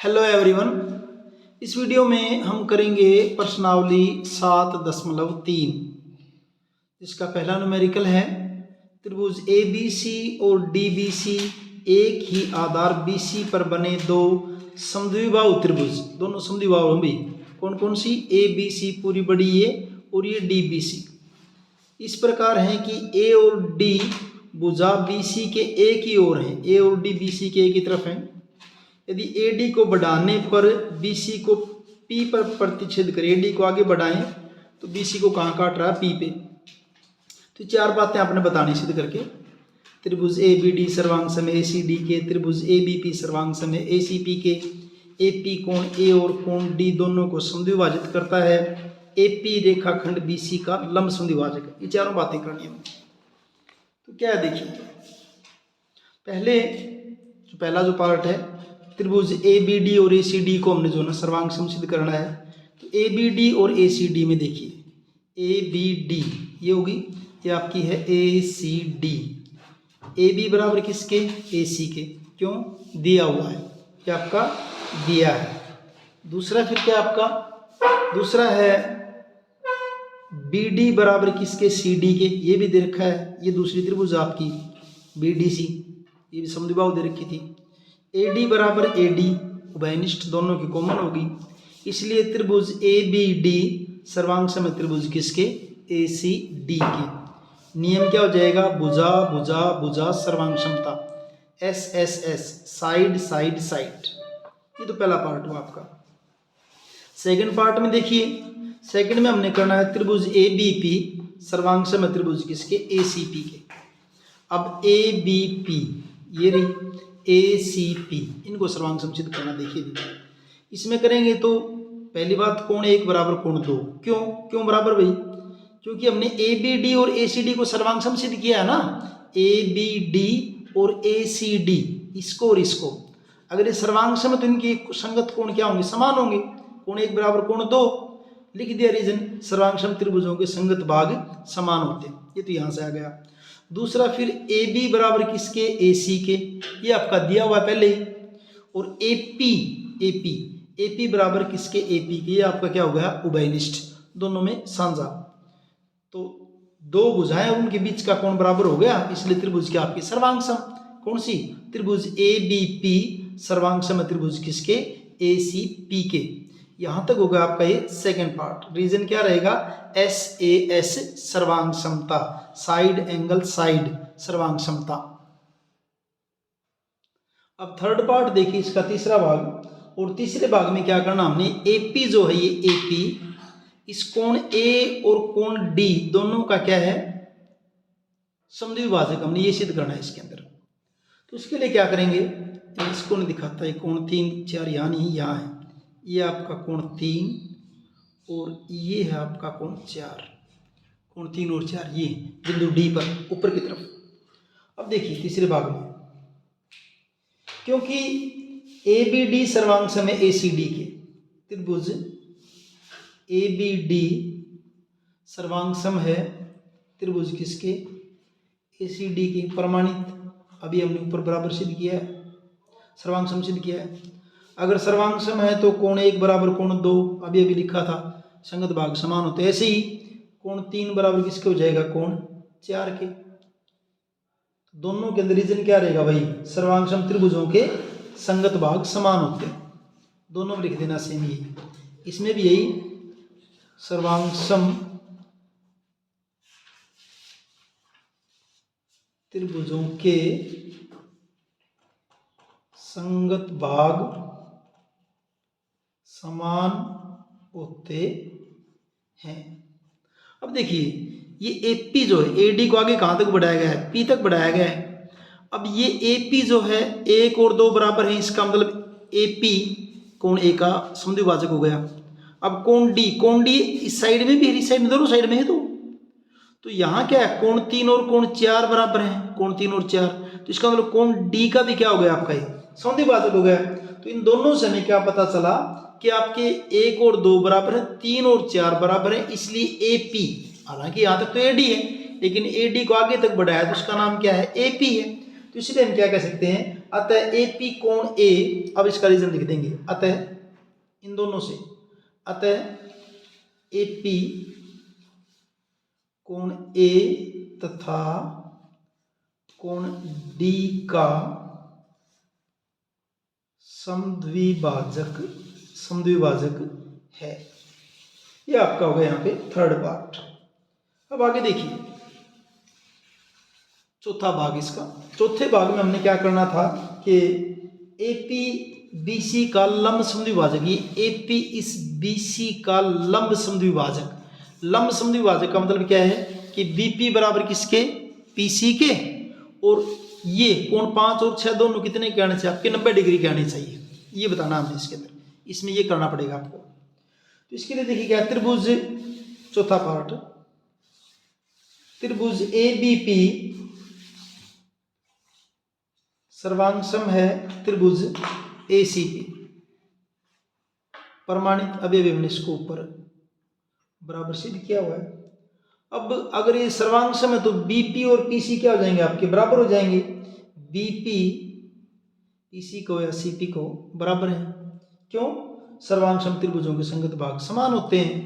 Hello everyone. इस video में हम करेंगे प्रश्नावली 7.3 जिसका पहला न्यूमेरिकल है त्रिभुज ABC और DBC एक ही आधार BC पर बने दो समद्विबाहु त्रिभुज। दोनों समद्विबाहु हैं भाई। कौन कौन सी? ABC पूरी बड़ी A और ये DBC इस प्रकार है कि A और D भुजा BC के एक ही ओर हैं। A और D BC के एक ही तरफ हैं। यदि AD को बढ़ाने पर BC को P पर प्रतिच्छेद करें, AD को आगे बढ़ाएं तो BC को कहाँ काट रहा है? P पे। तो चार बातें आपने बतानी सिद्ध करके। त्रिभुज ABD सर्वांग समय ACD के, त्रिभुज ABP सर्वांग समय ACP के, AP कोण A और कोण D दोनों को समद्विभाजित करता है, AP रेखाखंड BC का लंब समद्विभाजक है। ये चारों बातें करनी है। तो क्या है देखिए, पहला जो पार्ट है त्रिभुज ABD और ACD को हमने जो ना सर्वांग सम सिद्ध करना है। तो ABD और ACD में देखिए ABD ये होगी, ये आपकी है ACD। AB बराबर किसके? AC के। क्यों? दिया हुआ है, ये आपका दिया है। दूसरा फिर क्या आपका? दूसरा है BD बराबर किसके? CD के। ये भी दे रखा है। ये दूसरी त्रिभुज आपकी BDC, ये भी समद्विबाहु दे रखी थी। AD बराबर AD उभयनिष्ठ दोनों की कॉमन होगी, इसलिए त्रिभुज ABD सर्वांग समय त्रिभुज किसके? ACD के। नियम क्या हो जाएगा? भुजा भुजा भुजा सर्वांग समता, SSS साइड साइड साइड। ये तो पहला पार्ट हुआ आपका। सेकंड पार्ट में देखिए, सेकंड में हमने करना है त्रिभुज ABP सर्वांग समय त्रिभुज किसके? ACP के। अब ABP ये रही, ACP इनको सर्वांग सम सिद्ध करना। देखिए इसमें करेंगे तो पहली बात कोण 1 बराबर कोण 2। क्यों बराबर भाई? क्योंकि हमने ABD और ACD को सर्वांग सम सिद्ध किया है ना। ABD और ACD इसको और इसको अगर ये सर्वांग सम तो इनकी संगत कोण क्या होंगे? समान होंगे। कोण 1 बराबर कोण 2 लिख दिया। रीजन सर्वांग सम त्रिभुजों के संगत भाग समान होते हैं। ये तो यहां से आ गया। दूसरा फिर AB बराबर किसके? AC के। ये आपका दिया हुआ पहले ही। और AP बराबर किसके? AP के। ये आपका क्या हो गया? उभयनिष्ठ दोनों में साझा। तो दो भुजाएं और उनके बीच का कोण बराबर हो गया, इसलिए त्रिभुज की आपकी सर्वांग सम। कौन सी? त्रिभुज ABP सर्वांग सम त्रिभुज किसके? ACP के। यहां तक होगा आपका ये सेकंड पार्ट। रीजन क्या रहेगा? SAS सर्वांग समता, साइड एंगल साइड सर्वांग समता। अब थर्ड पार्ट देखिए, इसका तीसरा भाग। और तीसरे भाग में क्या करना हमने? AP जो है ये AP इस कोण A और कोण D दोनों का क्या है? समद्विभाजक। हमने ये सिद्ध करना है इसके अंदर। तो उसके लिए क्या करेंगे? इसको नहीं दिखाता है। कोण 3 4 यहाँ नहीं, यहाँ है। ये आपका कोण 3 और ये है आपका कोण 4। कोण 3 और 4 ये बिंदु D पर ऊपर की तरफ। अब देखिए तीसरे भाग में, क्योंकि ABD सर्वांग समय ACD के, त्रिभुज ABD सर्वांग सम है त्रिभुज किसके? ACD के। प्रमाणित अभी हमने ऊपर बराबर सिद्ध किया है, सर्वांग सम सिद्ध किया है। अगर सर्वांग सम है तो कोण 1 बराबर कोण 2 अभी लिखा था, संगत भाग समान होते। ऐसे ही कोण 3 बराबर किसके हो जाएगा? कोण 4 के। दोनों के अंदर रीजन क्या रहेगा भाई? सर्वांग सम त्रिभुजों के संगत भाग समान होते हैं। दोनों में लिख देना सेम ही। इसमें भी यही सर्वांग सम त्रिभुजों के संगत भाग समान होते हैं। अब देखिए ये AP जो है AD को आगे कहां तक बढ़ाया गया है? P तक बढ़ाया गया है। अब ये AP जो है 1 और 2 बराबर है, इसका मतलब AP कोण A का समद्विभाजक हो गया। अब कोण D इस साइड में भी है, इस साइड में, दोनों साइड में है। तो यहाँ क्या है? कोण 3 और कोण 4 बराबर है। कोण 3 और 4 तो इसका मतलब कोण D का भी क्या हो गया? आपका ये समद्विभाजक हो गया। तो इन दोनों से हमें क्या पता चला कि आपके 1 और 2 बराबर है, 3 और 4 बराबर है, इसलिए AP, हालांकि यहाँ तक तो AD है लेकिन AD को आगे तक बढ़ाया तो उसका नाम क्या है? AP है। तो इसलिए हम क्या कह सकते हैं? अतः AP कोण A, अब इसका रीजन लिख देंगे, अतः इन दोनों से, अतः AP कोण A तथा कोण D का समद्विभाजक है। ये आपका होगा यहाँ पे थर्ड पार्ट। अब आगे देखिए चौथा भाग इसका। चौथे भाग में हमने क्या करना था कि AP BC का लंब समद्विभाजक, ये AP इस BC का लंब समद्विभाजक, लंब समद्विभाजक का मतलब क्या है कि BP बराबर किसके, PC के, और ये कोण 5 और 6 दोनों कितने के आने चाहिए आपके, 90 डिग्री के आने चाहिए, ये बताना हमने इसके अंदर, इसमें ये करना पड़ेगा आपको। तो इसके लिए देखिए क्या, त्रिभुज, चौथा पार्ट, त्रिभुज ABP सर्वांगसम है त्रिभुज ACP, प्रमाणित अवयव हमने इसको ऊपर बराबर सिद्ध किया हुआ है। अब अगर ये सर्वांगसम है तो BP और PC क्या हो जाएंगे आपके, बराबर हो जाएंगे। BP PC को या CP को बराबर है, क्यों, सर्वांगसम त्रिभुजों के संगत भाग समान होते हैं।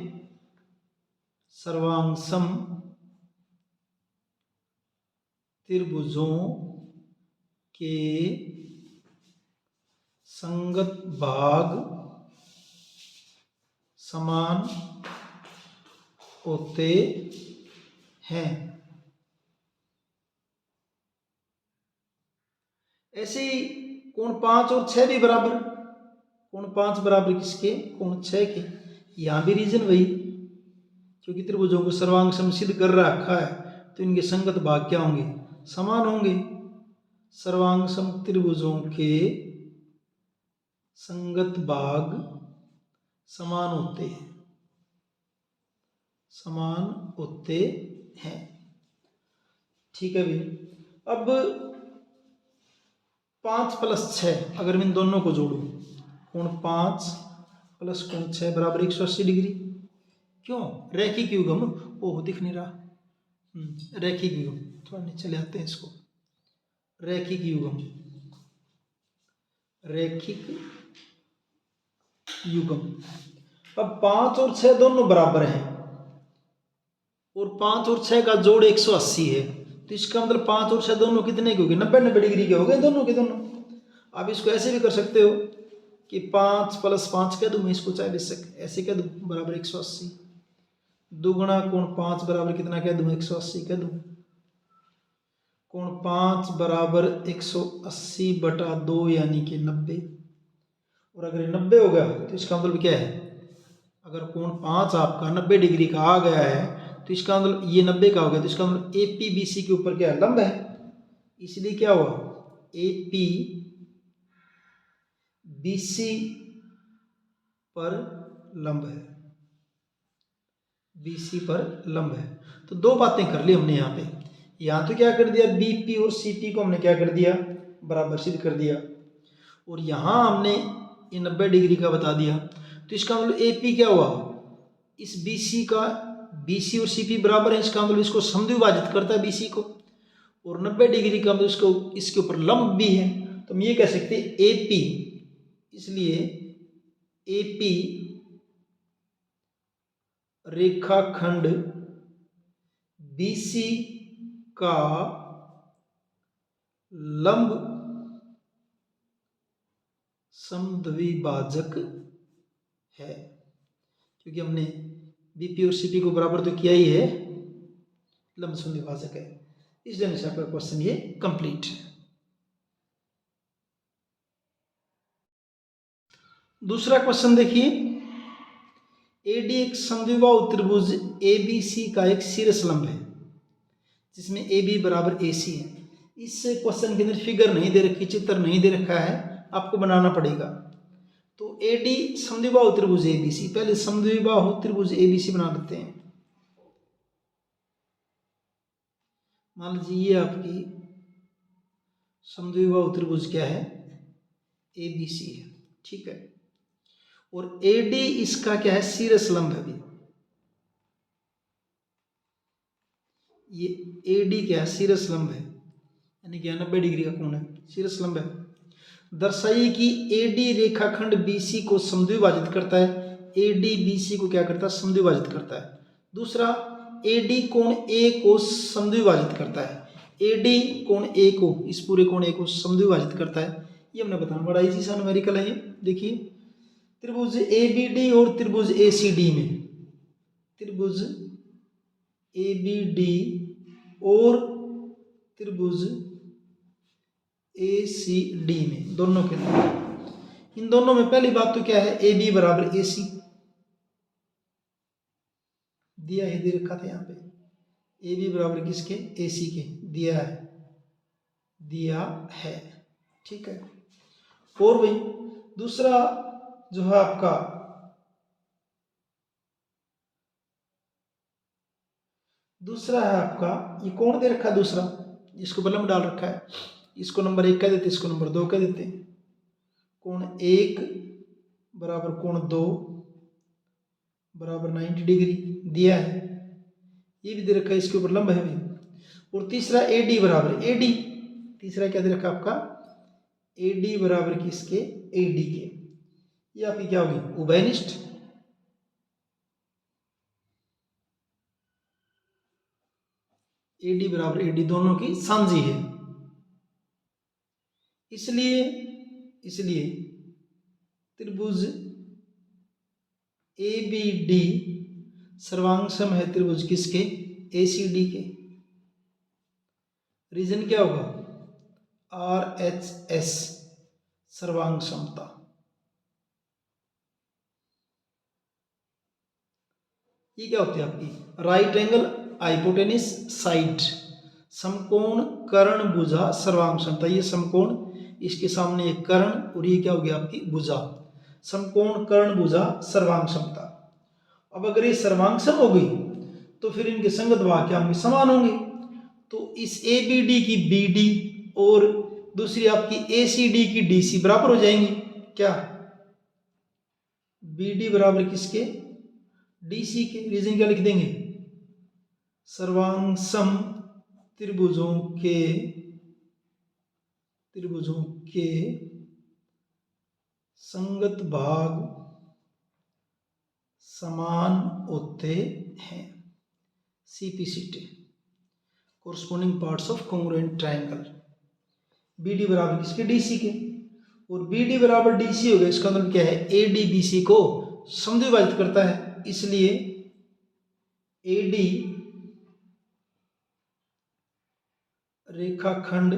सर्वांगसम त्रिभुजों के संगत भाग समान होते हैं। ऐसे ही कोण 5 और 6 भी बराबर, कोण 5 बराबर किसके, कोण 6 के। यहां भी रीजन वही, क्योंकि त्रिभुजों को सर्वांगसम सिद्ध कर रखा है तो इनके संगत भाग क्या होंगे, समान होंगे। सर्वांगसम त्रिभुजों के संगत भाग समान होते हैं, समान होते हैं। ठीक है भाई। अब 5 + 6 अगर मैं इन दोनों को जोड़ूं, कोण 5 + कोण 6 बराबर 180 डिग्री, क्यों, रैखिक युग्म, ओह दिख नहीं रहा, रैखिक युग्म, थोड़ा नीचे ले आते हैं इसको, रैखिक युग्म, रैखिक युग्म। अब 5 और 6 दोनों बराबर हैं और 5 और 6 का जोड़ 180 है, तो इसका मतलब 5 और 6 दोनों कितने के हो गए, 90 डिग्री के हो गए दोनों के दोनों। आप इसको ऐसे भी कर सकते हो कि 5 + 5 कह दूं मैं इसको, चाहे बेशक ऐसे कह दूं, बराबर 180, दुगुना कोण 5 बराबर कितना कह दूं, 180 कह दूं, कोण 5 बराबर 180/2 यानी कि 90। और अगर 90 हो गया तो इसका मतलब क्या है, अगर कोण 5 आपका 90 डिग्री का आ गया है तो इसका मतलब ये 90 का हो गया, तो इसका मतलब AP BC के ऊपर क्या है, लंब है। इसलिए क्या हुआ, AP BC पर लंब है, BC पर लंब है। तो दो बातें कर ली हमने यहाँ पे, यहाँ तो क्या कर दिया, BP और CP को हमने क्या कर दिया, बराबर सिद्ध कर दिया, और यहाँ हमने ये 90 डिग्री का बता दिया। तो इसका मतलब AP क्या हुआ, इस BC का, BC और CP बराबर है, इसका मतलब इसको समद्विभाजित करता है BC को, और 90 डिग्री का मतलब इसको, इसके ऊपर लंब भी है, तो हम ये कह सकते हैं AP, इसलिए AP रेखाखंड BC का लंब समद्विभाजक है, क्योंकि हमने BP और CP को बराबर तो किया ही है, लंब समद्विभाजक है। इस जगह से आपका क्वेश्चन ये कंप्लीट है। दूसरा क्वेश्चन देखिए, AD एक समद्विबाहु त्रिभुज ABC का एक शीर्ष लंब है जिसमें AB बराबर AC है। इस क्वेश्चन के अंदर फिगर नहीं दे रखी, चित्र नहीं दे रखा है, आपको बनाना पड़ेगा। तो AD समद्विबाहु त्रिभुज ABC, पहले समद्विबाहु त्रिभुज ABC बना लेते हैं। मान लीजिए ये आपकी समद्विबाहु त्रिभुज क्या है, ABC है, ठीक है, और AD इसका क्या है, शीर्ष लंब है। अभी ये AD क्या है, शीर्ष लंब है, यानी कि 90 डिग्री का कोण है, शीर्ष लंब है। दर्शाइए कि एडी रेखाखंड बीसी को समद्विभाजित करता है। एडी बीसी को क्या करता है? समद्विभाजित करता है। दूसरा, एडी कोण ए को समद्विभाजित करता है। एडी कोण ए को, इस पूरे कोण ए को समद्विभाजित करता है। ये हमने बताना, बड़ा इजी सा न्यूमेरिकल है ये। देखिए, त्रिभुज एबीडी और त्रिभुज एसीडी में, त्रिभुज एबीडी और त्रिभुज एसीडी में, दोनों के लिए, इन दोनों में पहली बात तो क्या है? ए बी बराबर ए सी दिया है, दे रखा था यहाँ पे। ए बी बराबर किसके? ए सी के, दिया है, दिया है, ठीक है। और भाई दूसरा जो है आपका, दूसरा है आपका, ये कौन दे रखा है? दूसरा इसको बलम डाल रखा है, इसको नंबर 1 कह देते, इसको नंबर 2 कह देते। कोण 1 बराबर कोण 2 बराबर 90 डिग्री दिया है, ये भी दे रखा है, इसके ऊपर लंब है भी। और तीसरा एडी बराबर एडी, तीसरा क्या दे रखा आपका? एडी बराबर किसके? एडी के। ये आपकी क्या होगी? उभयनिष्ठ। एडी बराबर एडी दोनों की सांझी है, इसलिए त्रिभुज ए बी डी सर्वांगसम है त्रिभुज किसके? ए सी डी के। रीजन क्या होगा? आर एच एस, सर्वांग समता। ये क्या होती है आपकी? राइट एंगल हाइपोटेनिस साइड, समकोण कर्ण भुजा सर्वांग समता। ये समकोण, इसके सामने एक कर्ण, और ये क्या हो गया आपकी? भुजा। समकोण कर्ण भुजा सर्वांग समता। अब अगर ये सर्वांगसम हो गई तो फिर इनके संगत भाग क्या होंगे? समान होंगे। तो इस ए बी डी की बी डी और दूसरी आपकी ए सी डी की डी सी बराबर हो जाएंगी। क्या? बी डी बराबर किसके? डी सी के। रीजन क्या लिख देंगे? सर्वांगसम त्रिभुजों के संगत भाग समान होते हैं। CPCT, corresponding parts of congruent triangle. BD बराबर किसके? DC के। और BD बराबर DC हो गया, इसका मतलब क्या है? AD BC को समद्विभाजित करता है, इसलिए AD रेखाखंड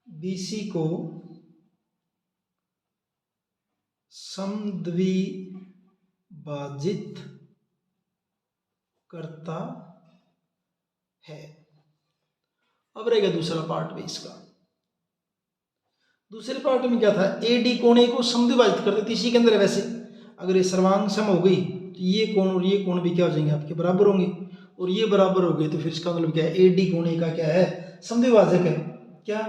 BC को समद्विभाजित करता है। अब रहेगा दूसरा पार्ट में इसका। दूसरे पार्ट में क्या था? एडी कोण ए को समद्विभाजित करते थे, इसी के अंदर है। वैसे अगर ये सर्वांग सम हो गई तो ये कोण और ये कोण भी क्या हो जाएंगे? आपके बराबर होंगे, और ये बराबर हो गए तो फिर इसका मतलब क्या है? एडी कोण ए का क्या है? समद्विभाजक है। क्या?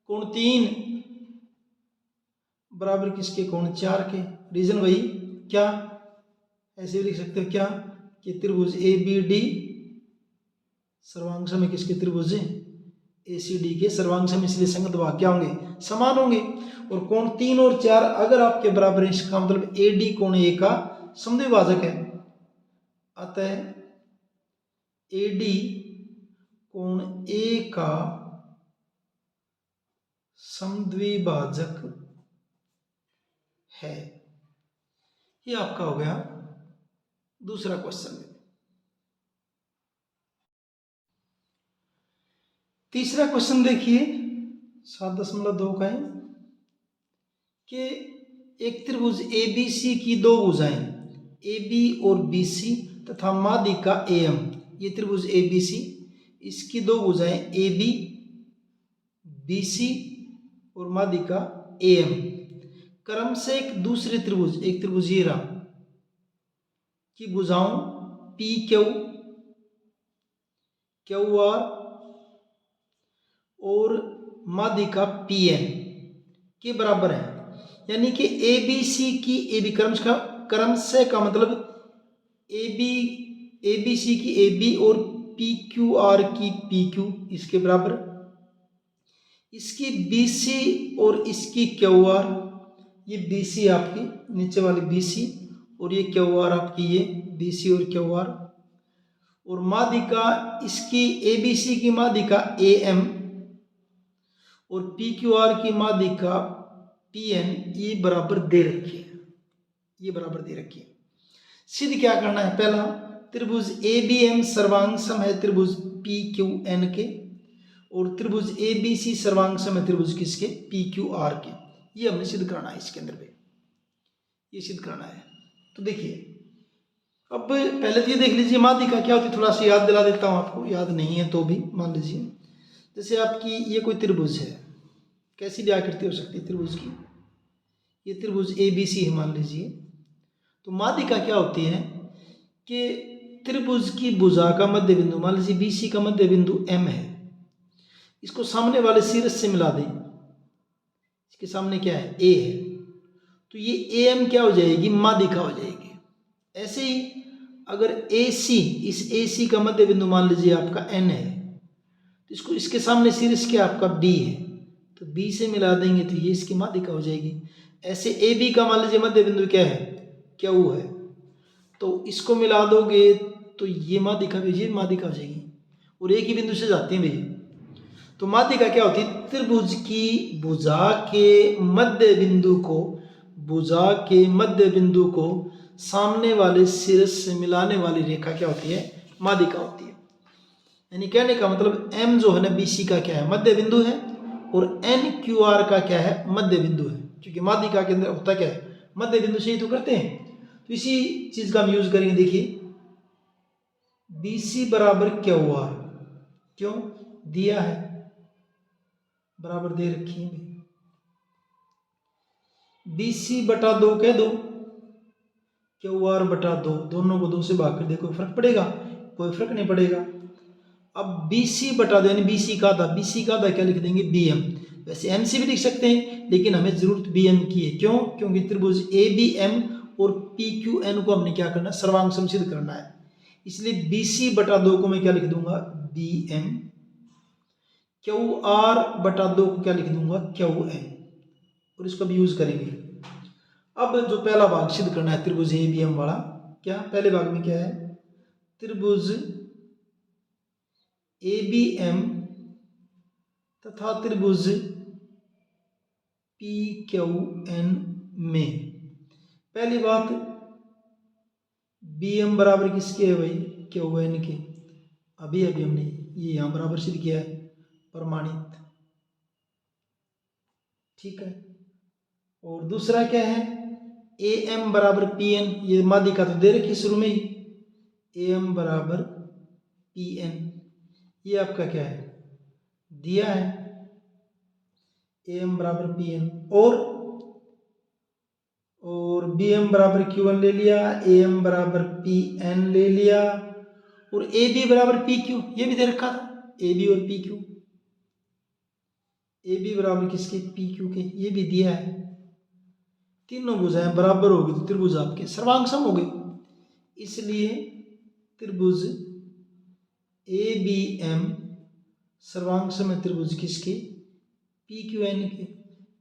कोण 3 बराबर किसके? कोण 4 के। रीजन वही, क्या? ऐसे भी लिख सकते हो क्या? कि त्रिभुज ए बी डी सर्वांगसम है किसके? त्रिभुज ए सी डी के सर्वांगसम, इसलिए संगत भाग क्या होंगे? समान होंगे। और कोण 3 और 4 अगर आपके बराबर है, इसका मतलब ए डी कोण ए का समद्विभाजक है। अतः ए डी कोण ए का समद्विभाजक है। ये आपका हो गया दूसरा क्वेश्चन। तीसरा क्वेश्चन देखिए, 7.2 का है कि एक त्रिभुज ABC की दो भुजाएं AB और BC तथा माध्यिका AM, ये त्रिभुज ABC, इसकी दो भुजाएं AB BC और माध्यिका AM क्रम से एक दूसरे त्रिभुज, एक त्रिभुज ये रहा, की भुजाओं PQ QR और माध्यिका PN के बराबर है। यानी कि ABC की AB क्रम से का मतलब ABC की AB और PQR की PQ इसके बराबर। इसकी BC और इसकी QR, ये BC आपकी नीचे वाली BC और ये QR आपकी ये BC और QR, और माध्यिका इसकी ABC की माध्यिका AM और PQR की माध्यिका PN, ये बराबर दे रखी है, ये बराबर दे रखी है। सिद्ध क्या करना है? पहला, त्रिभुज ABM सर्वांग सम है त्रिभुज PQN के, और त्रिभुज ABC सर्वांग सम है त्रिभुज किसके? PQR के। ये हमने सिद्ध करना है इसके अंदर पे, ये सिद्ध करना है। तो देखिए, अब पहले तो ये देख लीजिए माध्यिका क्या होती है, थोड़ा सा याद दिला देता हूँ आपको, याद नहीं है तो भी मान लीजिए। जैसे आपकी ये कोई त्रिभुज है, कैसी भी आकृति हो सकती है त्रिभुज की, ये त्रिभुज ABC है मान लीजिए। तो माध्यिका क्या होती है कि त्रिभुज की भुजा का मध्य बिंदु, मान लीजिए BC का मध्य बिंदु M है, इसको सामने वाले शीर्ष से मिला दें, इसके सामने क्या है? A है, तो ये AM क्या हो जाएगी? माध्यिका हो जाएगी। ऐसे ही अगर AC, इस AC का मध्य बिंदु मान लीजिए आपका N है, तो इसको इसके सामने शीर्ष क्या आपका B है, तो B से मिला देंगे तो ये इसकी माध्यिका हो जाएगी। ऐसे AB का मान लीजिए मध्य बिंदु क्या है? Q है, तो इसको मिला दोगे तो ये माध्यिका भी, ये माध्यिका हो जाएगी, और एक ही बिंदु से जाते हैं भैया। तो माध्यिका क्या होती है? त्रिभुज की भुजा के मध्य बिंदु को, भुजा के मध्य बिंदु को सामने वाले शीर्ष से मिलाने वाली रेखा क्या होती है? माध्यिका होती है। यानी कहने का मतलब M जो है ना BC का क्या है? मध्य बिंदु है, और NQR का क्या है? मध्य बिंदु है। क्योंकि माध्यिका के अंदर होता क्या है? मध्य बिंदु से ही तो करते हैं। तो इसी चीज का हम यूज करेंगे। देखिए, BC बराबर QR, क्यों दिया है? बराबर दे रखी है। BC बटा 2 कह दो, QR बटा 2, दोनों को 2 से भाग कर देखो, फर्क पड़ेगा? कोई फर्क नहीं पड़ेगा। अब BC बटा 2 यानी BC का आधा, BC का आधा क्या लिख देंगे? BM। वैसे MC भी लिख सकते हैं, लेकिन हमें जरूरत BM की है। क्यों? क्योंकि त्रिभुज ABM और PQN को हमने क्या करना है? सर्वांग सम सिद्ध करना है। इसलिए BC बटा 2 को मैं क्या लिख दूंगा? BM। QR बटा 2 को क्या लिख दूंगा? QN, और इसको भी यूज करेंगे। अब जो पहला भाग सिद्ध करना है त्रिभुज ABM वाला, क्या पहले भाग में क्या है? त्रिभुज ABM तथा त्रिभुज PQN में पहली बात, BM बराबर किसके है भाई? QN के। अभी अभी हमने ये यहां बराबर सिद्ध किया है, प्रमाणित, ठीक है। और दूसरा क्या है? AM बराबर PN, ये माध्यिका तो दे रखी शुरू में ही, AM बराबर PN, ये आपका क्या है? दिया है, AM बराबर PN, और BM बराबर QN ले लिया, AM बराबर PN ले लिया, और AB बराबर PQ, ये भी दे रखा था, AB और PQ, AB बराबर किसके? PQ के, ये भी दिया है। तीनों भुजाएं बराबर होगी तो त्रिभुज आपके सर्वांग सम हो गए। इसलिए त्रिभुज ABM सर्वांग सम है त्रिभुज किसके? PQN के।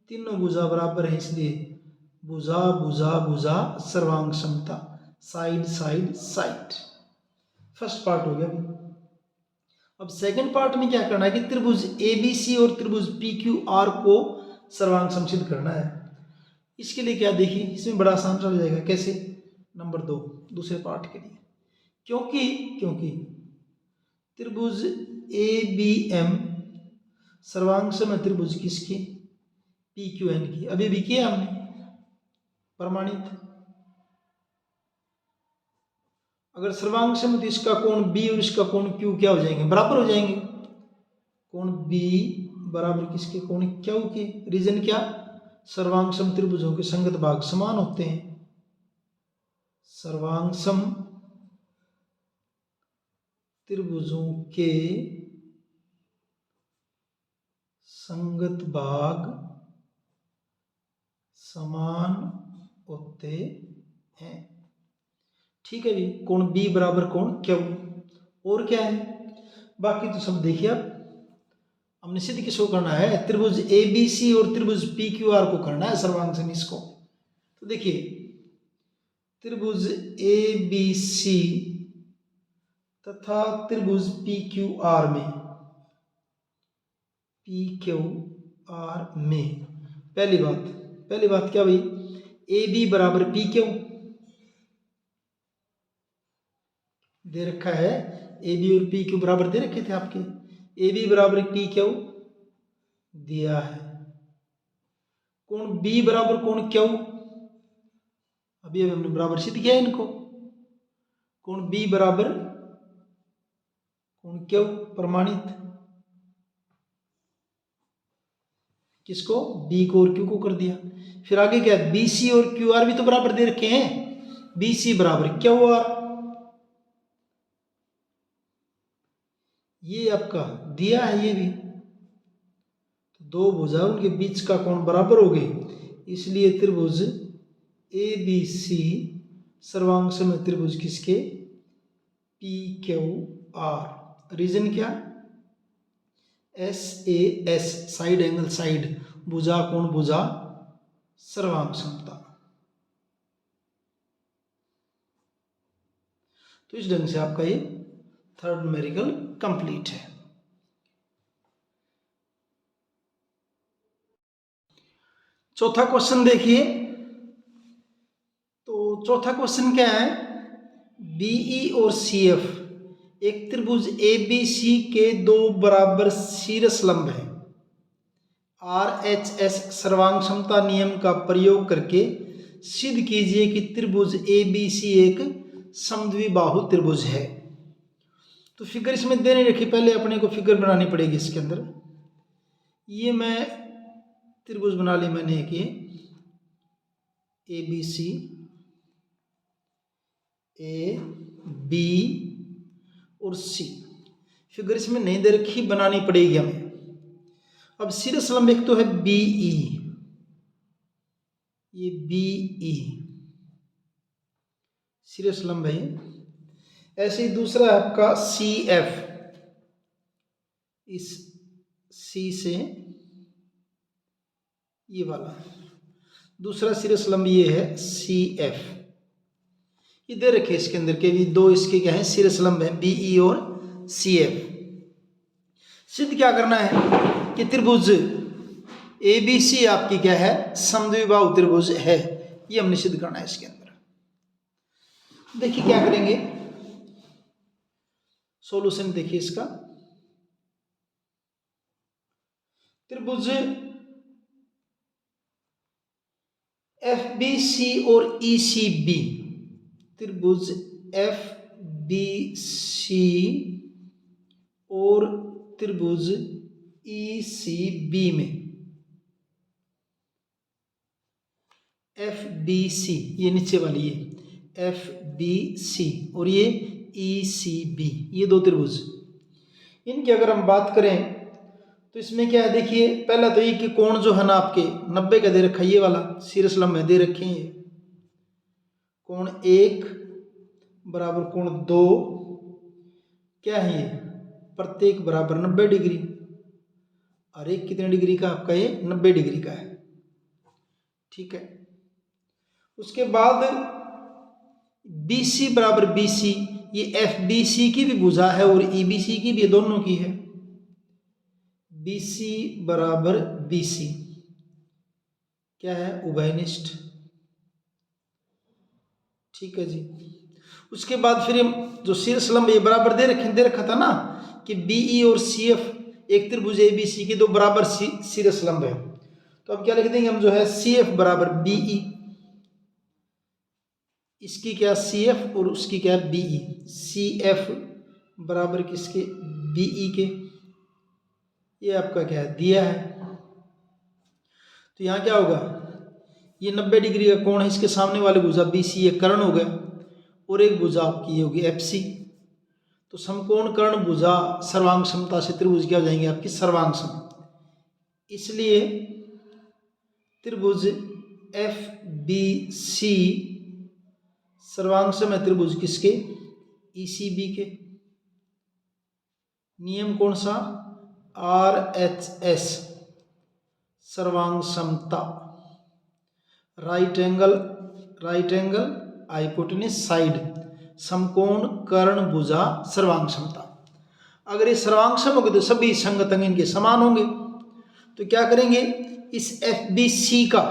तीनों भुजा बराबर है, इसलिए भुजा भुजा भुजा सर्वांग समता, side side side. First part हो गया। अब सेकंड पार्ट में क्या करना है कि त्रिभुज ABC और त्रिभुज PQR को सर्वांग सम सिद्ध करना है। इसके लिए क्या, देखिए इसमें बड़ा आसान हो जाएगा। कैसे? नंबर 2, दूसरे पार्ट के लिए, क्योंकि त्रिभुज ABM सर्वांग सम है त्रिभुज किसके? PQN की। अभी भी किया हमने, प्रमाणित। अगर सर्वांग सम तो इसका कोण B और इसका कोण Q क्या हो जाएंगे? बराबर हो जाएंगे। कोण B बराबर किसके? कोण Q के। रीजन क्या? सर्वांग सम त्रिभुजों के संगत भाग समान होते हैं। सर्वांग सम त्रिभुजों के संगत भाग समान होते हैं, ठीक है भी। कोण B बराबर कोण Q। और क्या है? बाकी तो सब देखिए। अब हमने सिद्ध किसको करना है, त्रिभुज ABC और त्रिभुज PQR को करना है सर्वांग सम इसको। तो देखिए त्रिभुज ABC तथा त्रिभुज PQR में पहली बात क्या भाई, AB बराबर PQ दे रखा है, AB और PQ बराबर दे रखे थे आपके, AB बराबर PQ दिया है। कोण B बराबर कोण Q, अभी हमने बराबर सिद्ध किया इनको, कोण B बराबर कोण Q प्रमाणित, किसको, B को और Q को कर दिया। फिर आगे क्या है, BC और QR भी तो बराबर दे रखे हैं, BC बराबर QR, ये आपका दिया है ये भी, तो दो भुजाओं उनके बीच का कोण बराबर हो गए, इसलिए त्रिभुज ABC सर्वांग सम त्रिभुज किसके, PQR। रीजन क्या, SAS साइड एंगल साइड, भुजा कोण भुजा सर्वांग समता। तो इस ढंग से आपका ये थर्ड न्यूमेरिकल कंप्लीट है। चौथा क्वेश्चन देखिए, तो चौथा क्वेश्चन क्या है, BE और CF एक त्रिभुज ABC के दो बराबर शीर्ष लंब हैं, RHS सर्वांग समता नियम का प्रयोग करके सिद्ध कीजिए कि त्रिभुज ABC एक समद्विबाहु त्रिभुज है। तो फिगर इसमें देने रखी, पहले अपने को फिगर बनानी पड़ेगी इसके अंदर। ये मैं त्रिभुज बना ली मैंने एक, ये ABC A B और C, फिगर इसमें नहीं दे रखी, बनानी पड़ेगी हमें। अब शीर्ष लंब एक तो है BE, ये BE शीर्ष लंब है, ऐसे ही दूसरा है आपका CF, इस C से ये वाला दूसरा शीर्ष लंब ये है CF, ये दे रखे इसके अंदर के भी दो, इसके क्या है शीर्ष लंब है BE और CF। सिद्ध क्या करना है कि त्रिभुज ABC आपकी क्या है, समद्विबाहु त्रिभुज है, ये हमने सिद्ध करना है इसके अंदर। देखिए क्या करेंगे, सॉल्यूशन देखिए इसका, त्रिभुज FBC और ECB, त्रिभुज FBC और त्रिभुज ECB में, FBC ये नीचे वाली है FBC और ये ECB, ये दो त्रिभुज, इनकी अगर हम बात करें तो इसमें क्या है, देखिए पहला तो ये कि कोण जो है ना आपके 90 का दे रखा है, ये वाला शीर्ष लंब में दे रखे हैं, कोण 1 बराबर कोण 2 क्या है ये, प्रत्येक बराबर 90 डिग्री, और एक कितने डिग्री का आपका, ये 90 डिग्री का है, ठीक है। उसके बाद BC बराबर BC, ये FBC की भी भुजा है और EBC की भी, दोनों की है, BC बराबर BC क्या है, उभयनिष्ठ, ठीक है जी। उसके बाद फिर जो शीर्ष लंब ये बराबर दे रखा था ना कि BE और CF एक त्रिभुज ABC के दो बराबर शीर्ष लंब है, तो अब क्या लिख देंगे हम, जो है CF बराबर BE, इसकी क्या CF और उसकी क्या BE, CF बराबर किसके, BE के, ये आपका क्या है दिया है। तो यहाँ क्या होगा, ये 90 डिग्री का कोण है, इसके सामने वाले भुजा BC ये कर्ण हो गया, और एक भुजा आपकी ये होगी FC, तो समकोण कर्ण भुजा सर्वांग समता से त्रिभुज क्या हो जाएंगे आपकी, सर्वांग सम। इसलिए त्रिभुज FBC सर्वांग सम है त्रिभुज किसके, ECB के। नियम कौन सा, RHS सर्वांग समता, राइट एंगल हाइपोटेन्यूज साइड, समकोण कर्ण भुजा सर्वांग समता। अगर ये सर्वांग सम होंगे तो सभी संगत अंग इनके समान होंगे। तो क्या करेंगे, इस FBC का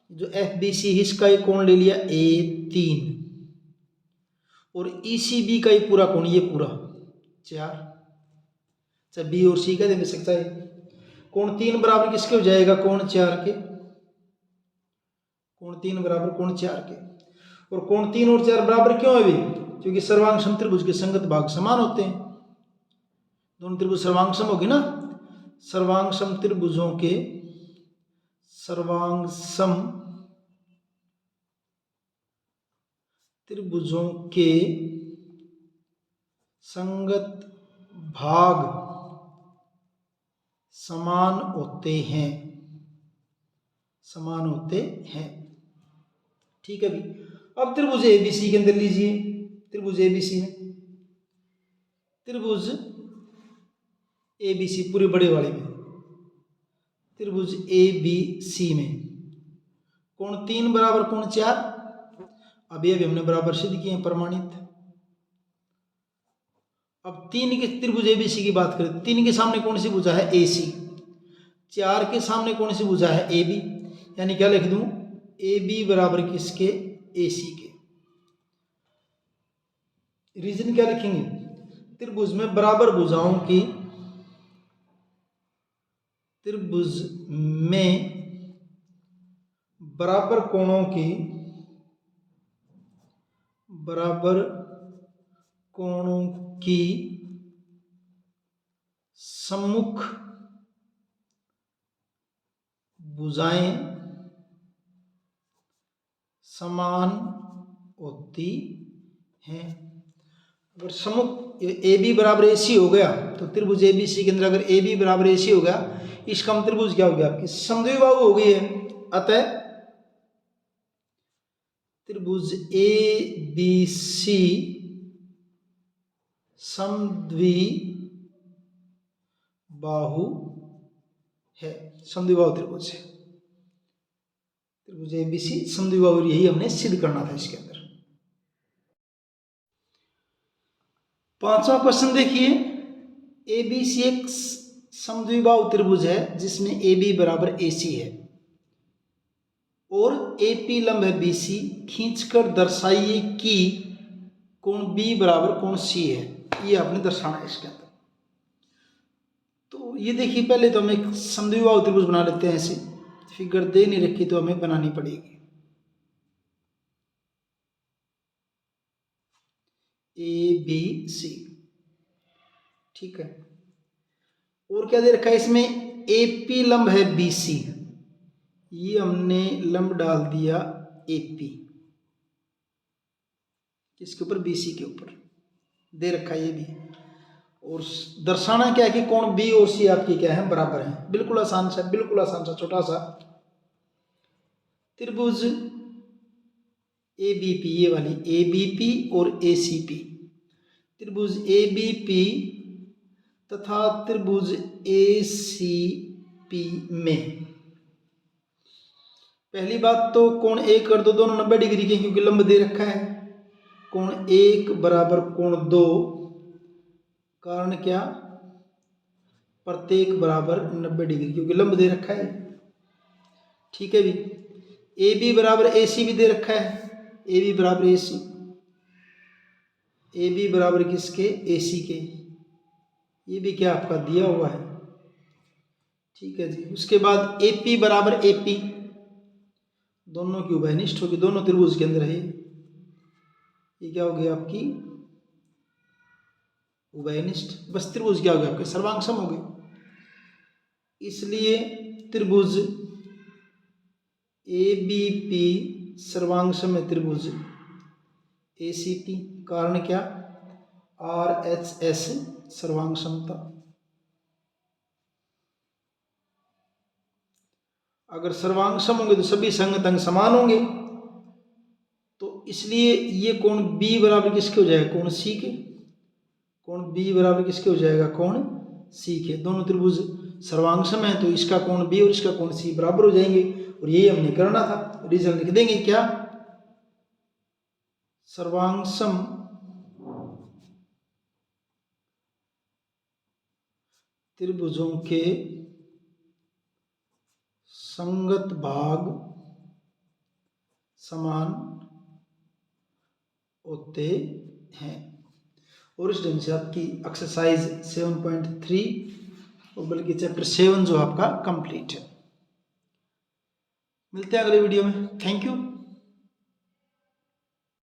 जो FBC है इसका एक कोण ले लिया A3 और ECB का ये पूरा कोण, ये पूरा 4, अच्छा B और C का दे सकता है। कोण 3 बराबर किसके हो जाएगा, कोण 4 के, कोण 3 बराबर कोण 4 के। और कोण 3 और 4 बराबर क्यों है भाई, क्योंकि सर्वांग सम त्रिभुज के संगत भाग समान होते हैं। दोनों त्रिभुज सर्वांग सम होगी ना, सर्वांग सम त्रिभुजों के सर्वांग सम त्रिभुजों के संगत भाग समान होते हैं, समान होते हैं। ठीक है भी। अब त्रिभुज ABC के अंदर लीजिए, त्रिभुज ABC में, त्रिभुज ABC पूरे बड़े वाले में, त्रिभुज ABC में कोण 3 बराबर कोण 4, अभी हमने बराबर सिद्ध किए हैं, प्रमाणित। अब 3 के त्रिभुज ABC की बात करें, 3 के सामने कौन सी भुजा है, AC, 4 के सामने कौन सी भुजा है, AB, यानी क्या लिख दूं, AB बराबर किसके, AC के। रीजन क्या लिखेंगे, त्रिभुज में बराबर भुजाओं की, त्रिभुज में बराबर कोणों की, बराबर कोणों की सम्मुख भुजाएं समान होती हैं। अगर सम्मुख AB बराबर AC हो गया तो त्रिभुज ABC के अंदर अगर AB बराबर AC हो गया, इसका त्रिभुज क्या हो गया, आपकी समद्विबाहु हो गई है। अतः त्रिभुज ABC समद्विबाहु है, समद्विबाहु त्रिभुज है। त्रिभुज ABC समद्विबाहु, यही हमने सिद्ध करना था इसके अंदर। 5वां क्वेश्चन देखिए, ABC एक समद्विबाहु त्रिभुज है जिसमें AB बराबर AC है और AP लंब है BC, खींचकर दर्शाइए कि कोण B बराबर कोण C है। ये आपने दर्शाना है इसके अंदर। तो ये देखिए, पहले तो हम एक समद्विबाहु त्रिभुज बना लेते हैं, ऐसे फिगर दे नहीं रखी तो हमें बनानी पड़ेगी। ABC, ठीक है। और क्या दे रखा है इसमें, AP लंब है BC, ये हमने लंब डाल दिया AP, किसके ऊपर, BC के ऊपर दे रखा है ये भी। और दर्शाना क्या है कि कोण B और C आपके क्या है, बराबर हैं। बिल्कुल आसान सा, बिल्कुल आसान सा छोटा सा त्रिभुज ABP, ये वाली ABP और ACP, त्रिभुज ABP तथा त्रिभुज ACP में पहली बात तो कोण 1 कर दो, दोनों 90 डिग्री के, क्योंकि लंब दे रखा है। कोण 1 बराबर कोण 2, कारण क्या, प्रत्येक बराबर 90 डिग्री, क्योंकि लंब दे रखा है। ठीक है भी। AB बराबर AC भी दे रखा है, AB बराबर AC, AB बराबर किसके, AC के, ये भी क्या आपका दिया हुआ है। ठीक है जी। उसके बाद AP बराबर AP, दोनों की उभयनिष्ठ होगी, दोनों त्रिभुज के अंदर है। ये क्या हो गया आपकी उभयनिष्ठ, बस त्रिभुज क्या हो गया आपके सर्वांग सम हो गए। इसलिए त्रिभुज ABP सर्वांग सम है त्रिभुज ACP, कारण क्या, RHS सर्वांग समता। अगर सर्वांग सम होंगे तो सभी संगत अंग समान होंगे, तो इसलिए ये कोण B बराबर किसके हो जाएगा, कोण C के। कोण B बराबर किसके हो जाएगा, कोण सीक है। दोनों त्रिभुज सर्वांगसम है तो इसका कोण बी और इसका कोण सी बराबर हो जाएंगे और यही हमने करना था। रीजन लिख देंगे क्या, सर्वांगसम त्रिभुजों के संगत भाग समान होते हैं। और इस ढंग से आपकी एक्सरसाइज 7.3 और बल्कि चैप्टर 7 जो आपका कंप्लीट है। मिलते हैं अगले वीडियो में। Thank you.